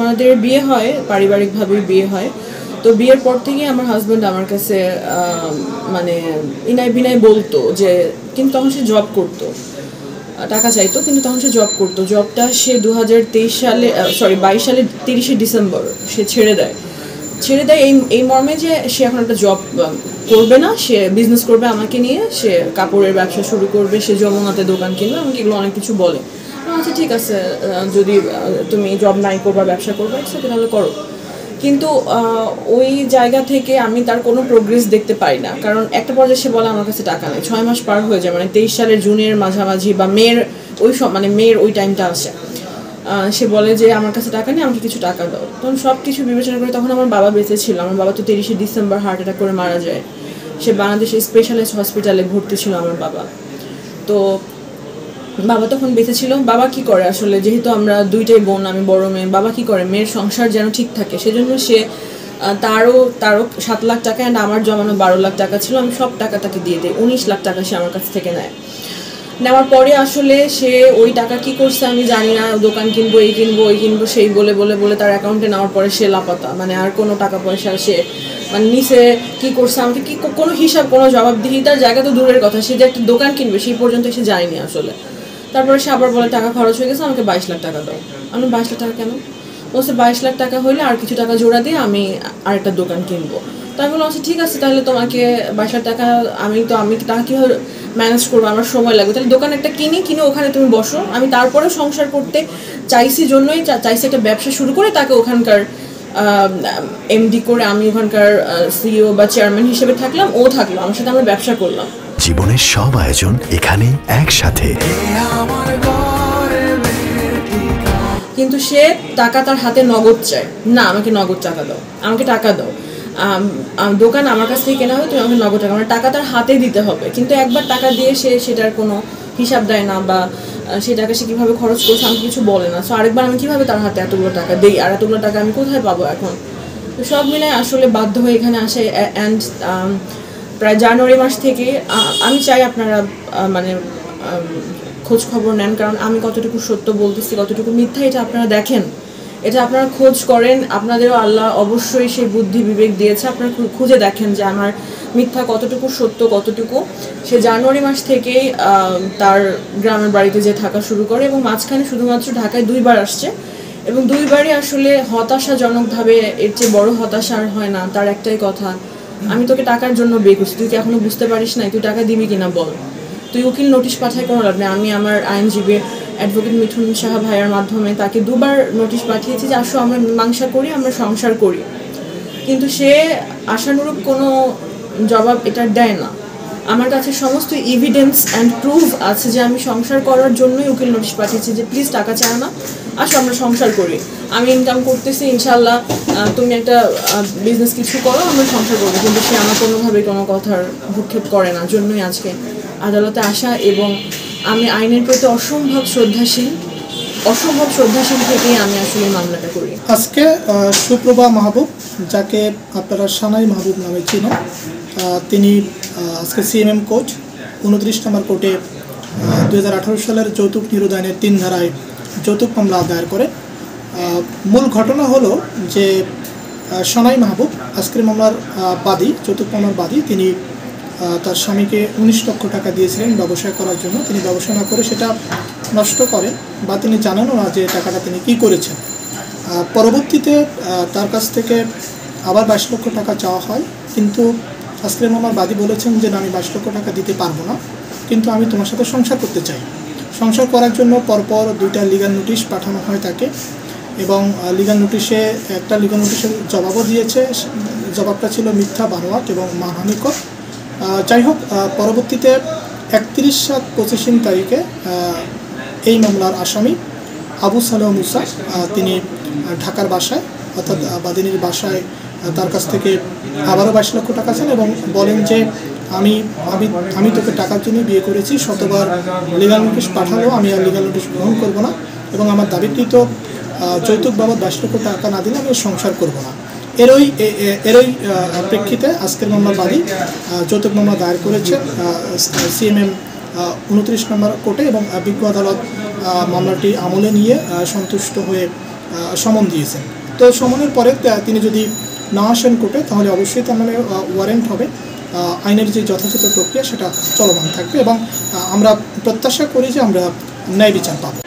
আমাদের বিয়ে হয়, পারিবারিকভাবেই বিয়ে হয়। তো বিয়ের পর থেকেই আমার হাজব্যান্ড আমার কাছে মানে ইনায় বিনায় বলতো যে, কিন্তু তখন সে জব করতো, টাকা চাইতো, কিন্তু তখন সে জব করতো। জবটা সে 2023 সালে 22 সালের 30শে ডিসেম্বর সে ছেড়ে দেয়। এই মর্মে যে সে এখন একটা জব করবে না, সে বিজনেস করবে আমাকে নিয়ে, সে কাপড়ের ব্যবসা শুরু করবে, সে যমুনাতে দোকান কিনবে, আমাকে এগুলো অনেক কিছু বলে। আচ্ছা ঠিক আছে, যদি তুমি জব নাই করবা, ব্যবসা করবে, তাহলে করো। কিন্তু ওই জায়গা থেকে আমি তার কোনো প্রোগ্রেস দেখতে পাই না, কারণ একটা পর্যায়ে সে বলে আমার কাছে টাকা নেই। 6 মাস পার হয়ে যায়, মানে 23 সালের জুনের মাঝামাঝি বা মেয়ের মেয়ের ওই টাইমটা আসে। সে বলে যে আমার কাছে টাকা নেই, আমাকে কিছু টাকা দাও। তখন সব কিছু বিবেচনা করে তখন আমার বাবা বেঁচে ছিল। আমার বাবা তো 30শে ডিসেম্বর হার্ট অ্যাটাক করে মারা যায়। সে বাংলাদেশের স্পেশালিস্ট হসপিটালে ভর্তি ছিল আমার বাবা। তো বাবা তখন বেঁচে ছিল। বাবা কি করে আসলে, যেহেতু আমরা দুইটাই বোন, আমি বড় মেয়ে, বাবা কি করে মেয়ের সংসার যেন ঠিক থাকে, সেজন্য সে তারও 7 লাখ টাকা অ্যান্ড আমার জমানো 12 লাখ টাকা ছিল, আমি সব টাকা তাকে দিয়ে দিই। 19 লাখ টাকা সে আমার কাছ থেকে নেয়। নেওয়ার পরে আসলে সে ওই টাকা কি করছে আমি জানি না, দোকান কিনবো, এই কিনবো, ওই কিনবো, সেই বলে বলে বলে তার অ্যাকাউন্টে নেওয়ার পরে সে লাপাতা, মানে আর কোনো টাকা পয়সা সে মানে নিচে কি করছে আমাকে কি কোনো হিসাব, কোনো জবাবদিহিতার জায়গা তো দূরের কথা, সে যে একটা দোকান কিনবে সেই পর্যন্ত সে যায়নি আসলে। তারপরে সে আবার বলে টাকা খরচ হয়ে গেছে, আমাকে 22 লাখ টাকা দাও। আমি 22 লাখ টাকা কেন? বলছে 22 লাখ টাকা হইলে আর কিছু টাকা জোড়া দিয়ে আমি আরেকটা দোকান কিনবো। তো আমি বললাম আচ্ছা ঠিক আছে, তাহলে তোমাকে 22 লাখ টাকা আমি টাকা কীভাবে ম্যানেজ করবো, আমার সময় লাগবে, তাহলে দোকান একটা কিনে ওখানে তুমি বসো। আমি তারপরে সংসার করতে চাইছি জন্যই চাইছি একটা ব্যবসা শুরু করে তাকে ওখানকার এমডি করে আমি ওখানকার সিইও বা চেয়ারম্যান হিসেবে থাকলাম, ও থাকলো, আমার সাথে আমরা ব্যবসা করলাম। জীবনের সব আয়োজন এখানে একসাথে। কিন্তু সে টাকা তার হাতে নগদ চায় না, আমাকে নগদ টাকা দাও, আমাকে টাকা দাও, দোকান আমার কাছ থেকে কেনা হবে, তুমি আমাকে নগদ টাকা, আমার টাকা তার হাতে দিতে হবে। কিন্তু একবার টাকা দিয়ে সে সেটার কোনো হিসাব দেয় না, বা সেটাকে সে কীভাবে খরচ করছে আমাকে কিছু বলে না। সো আরেকবার আমি কীভাবে তার হাতে এতগুলো টাকা দিই, আর এতগুলো টাকা আমি কোথায় পাবো এখন? তো সব মিলে আসলে বাধ্য হয়ে এখানে আসে। অ্যান্ড প্রায় জানুয়ারি মাস থেকে আমি চাই আপনারা মানে খোঁজ খবর নেন, কারণ আমি কতটুকু সত্য বলতেছি, কতটুকু মিথ্যা, এটা আপনারা দেখেন, এটা আপনারা খোঁজ করেন। আপনাদেরও আল্লাহ অবশ্যই সেই বুদ্ধি বিবেক দিয়েছে, আপনারা খুঁজে দেখেন যে আমার মিথ্যা কতটুকু, সত্য কতটুকু। সে জানুয়ারি মাস থেকেই তার গ্রামের বাড়িতে যে থাকা শুরু করে, এবং মাঝখানে শুধুমাত্র ঢাকায় 2 বার আসছে, এবং 2 বারই আসলে হতাশাজনকভাবে, এর চেয়ে বড় হতাশা আর হয় না। তার একটাই কথা, আমি তোকে টাকার জন্য বিয়ে করছি, তুই কি এখনো বুঝতে পারিস না, তুই টাকা দিবি কিনা বল। তুই উকিল নোটিশ পাঠায় কোনো লাভ নেই। আমি আমার আইনজীবী অ্যাডভোকেট মিঠুন সাহা ভাইয়ার মাধ্যমে তাকে 2 বার নোটিশ পাঠিয়েছি যে আসো আমরা মীমাংসা করি, আমরা সংসার করি, কিন্তু সে আশানুরূপ কোনো জবাব এটা দেয় না। আমার কাছে সমস্ত এভিডেন্স অ্যান্ড প্রুফ আছে যে আমি সংসার করার জন্যই উকিল নোটিশ পাঠিয়েছি যে প্লিজ টাকা চায় না, আসো আমরা সংসার করি, আমি ইনকাম করতেছি, ইনশাল্লাহ তুমি একটা বিজনেস কিছু করো, আমরা সংসার করবো। কিন্তু সে আমার কোনোভাবেই কোনো কথার ভূক্ষেপ করে না, জন্যই আজকে আদালতে আসা। এবং আমি আইনের প্রতি অসম্ভব শ্রদ্ধাশীল থেকেই আমি আসলে মামলাটা করি। আজকে সুপ্রভা মাহবুব, যাকে আপনারা সানাই মাহবুব নামে চিনেন, তিনি আজকে সিএমএম কোর্ট 29 নম্বর কোর্টে 2018 সালের যৌতুক নিরোধ আইনের 3 ধারায় যৌতুক মামলা দায়ের করে। মূল ঘটনা হলো যে সানাই মাহবুব আজকের মামলার বাদী, যৌতুক মামলার বাদী, তিনি তার স্বামীকে 19 লক্ষ টাকা দিয়েছিলেন ব্যবসা করার জন্য। তিনি ব্যবসা না করে সেটা নষ্ট করেন, বা তিনি জানানও না যে টাকাটা তিনি কী করেছেন। পরবর্তীতে তার কাছ থেকে আবার 22 লক্ষ টাকা চাওয়া হয়, কিন্তু আজকের মামলার বাদী বলেছেন যে না, আমি 22 লক্ষ টাকা দিতে পারবো না, কিন্তু আমি তোমার সাথে সংসার করতে চাই। সংসার করার জন্য পরপর 2টা লিগাল নোটিশ পাঠানো হয় তাকে, এবং লিগাল নোটিশের জবাবও দিয়েছে। জবাবটা ছিল মিথ্যা, বানোয়াট এবং মানহানিকর। যাই হোক, পরবর্তীতে 31/7/25 তারিখে এই মামলার আসামি আবু সালেহ মুসা, তিনি ঢাকার বাসায়, অর্থাৎ বাদিনীর বাসায় তার কাছ থেকে আবারও 22 লক্ষ টাকা চান, এবং বলেন যে আমি তোকে টাকার জন্য বিয়ে করেছি, শতবার লিগাল নোটিশ পাঠালেও আমি আর লিগাল নোটিশ গ্রহণ করবো না, এবং আমার দাবিকৃত যৌতুক বাবদ 22 লক্ষ টাকা না দিলে আমি সংসার করবো না। এরই প্রেক্ষিতে আজকের মামলার বাদী যৌতুক মামলা দায়ের করেছে সিএমএম 29 নম্বর কোর্টে, এবং বিজ্ঞ আদালত মামলাটি আমলে নিয়ে সন্তুষ্ট হয়ে সমন দিয়েছেন। তো সমনের পরে তিনি যদি না আসেন কোর্টে, তাহলে অবশ্যই তার নামে ওয়ারেন্ট হবে। আইনের যে যথাযথ প্রক্রিয়া সেটা চলমান থাকবে এবং আমরা প্রত্যাশা করি যে আমরা ন্যায় বিচার পাবো।